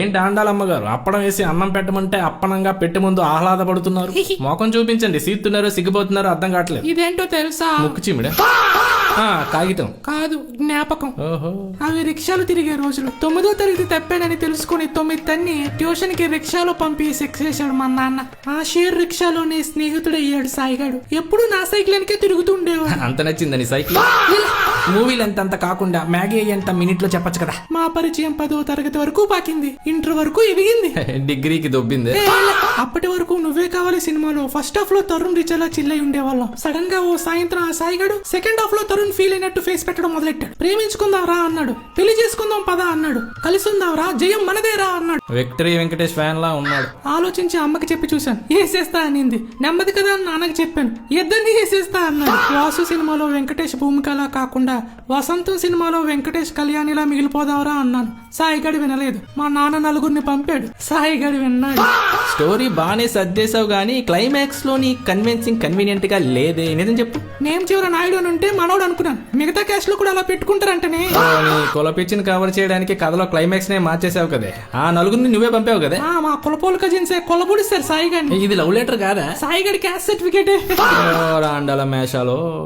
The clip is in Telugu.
ఏంటి ఆండాలమ్మ గారు అప్పడం వేసి అన్నం పెట్టమంటే అప్పనంగా పెట్టి ముందు ఆహ్లాదపడుతున్నారు. మోకం చూపించండి, సీతున్నారో సిగ్గుపోతున్నారో అర్థం కావట్లేదు. ఇదేంటో తెలుసా? ముక్కు చీమిడ కాగితం కాదు, జ్ఞాపకం. ఓహో, అవి రిక్షాలు తిరిగే రోజులు. 9వ తరగతి తప్పాడని తెలుసుకుని 9 తన్ని ట్యూషన్ కి రిక్షాలో పంపి సెక్స్ చేశాడు మా నాన్న. ఆ షేర్ రిక్షాలోనే స్నేహితుడయ్యాడు సాయిగాడు. ఎప్పుడు నా సైకిల్ వెనకే తిరుగుతుండేవాడు. అంత నచ్చిందని సైకిల్. మూవీలు ఎంత కాకుండా మ్యాగీ ఎంత మినిట్ లో చెప్పచ్చు కదా. మా పరిచయం 10వ తరగతి వరకు పాకింది, ఇంటర్ వరకు ఎదిగింది. డిగ్రీకి దొబ్బింది. అప్పటి వరకు నువ్వే కావాలి సినిమాలో ఫస్ట్ హాఫ్ లో తరుణ్ రిచలా చిల్లై ఉండేవాళ్ళం. సడన్ గా ఓ సాయంత్రం ఆ సాయిగాడు సెకండ్ హాఫ్ లో తరుణ్ ఫీల్ అయినట్టు ఫేస్ పెట్టడం మొదలెట్టాడు. ప్రేమించుకుందాం రా అన్నాడు, పెళ్లి చేసుకుందాం పదా అన్నాడు, కలిసిందాం రా, జయం మనదే రా అన్నాడు. విక్టరీ వెంకటేష్ ఫ్యాన్ లా ఉన్నాడు. ఆలోచించి అమ్మకి చెప్పి చూశాను, వేసేస్తా అనింది. నెమ్మది కదా అని నాన్నకి చెప్పాను, ఇద్దరిని వేసేస్తా అన్నాడు. వాసు సినిమాలో వెంకటేష్ భూమికలా కాకుండా వసంతం సినిమాలో వెంకటేష్ కళ్యాణిలా మిగిలిపోదావరా అన్నాను. సాయిగడి వినలేదు. మా నాన్న నలుగురిని పంపాడు, సాయిగడి విన్నాడు. స్టోరీ బానే సర్దేశావు గానీ క్లైమాక్స్ లో నీ కన్వినియంట్ గా లేదే. నిజం చెప్పు. నేమ్ చివర నాయుడు అని ఉంటే మనోడు అనుకున్నాను. మిగతా క్యాష్ లో కూడా అలా పెట్టుకుంటారంటనే. కులపిచ్చిని కవర్ చేయడానికి కథలో క్లైమాక్స్ నే మార్చేసావు కదే. ఆ నలుగురిని నువ్వే పంపావు కదా. మా కులపోలు కజిన్సే కొలబొడిస్తారు సాయిగాడిని. ఇది లవ్ లెటర్ కాదా? సాయిగడి క్యాస్ట్ సర్టిఫికేట్. రాండాల మేషాలో